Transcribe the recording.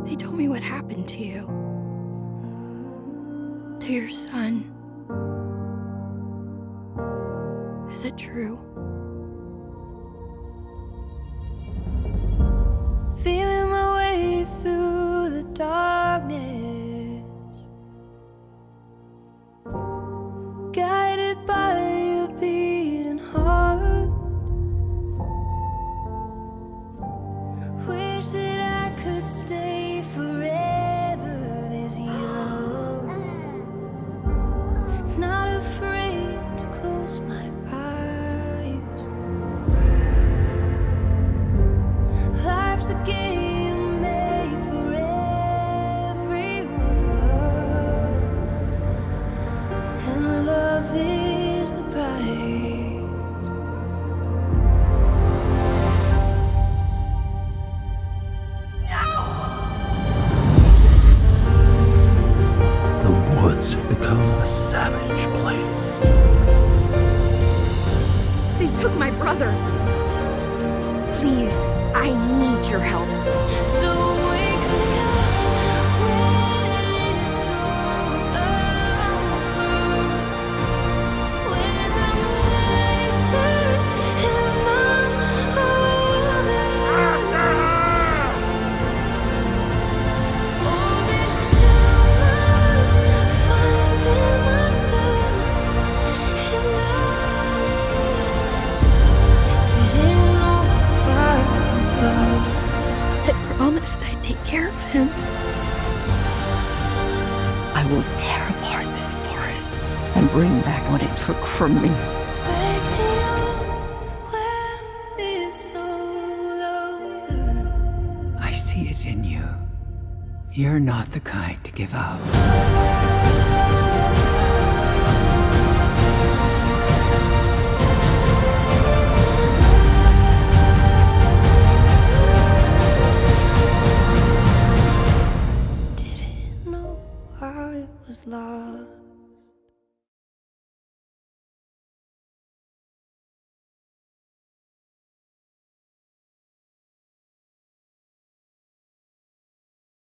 They told me what happened to you. To your son. Is it true? Feeling my way through the darkness, guided by a beating heart. Wish that I could stay forever this young, not afraid to close my eyes. Life's a game made for everyone, and love is the prize. The woods have become a savage place. They took my brother. Please, I need your help. So wake me up when it's all over, when I'm wiser and I'm older. All this time finding myself, and I didn't know I was loved. I promised I'd take care of him. I will tear apart this forest and bring back what it took from me. Wake me up when it's all over. I see it in you. You're not the kind to give up.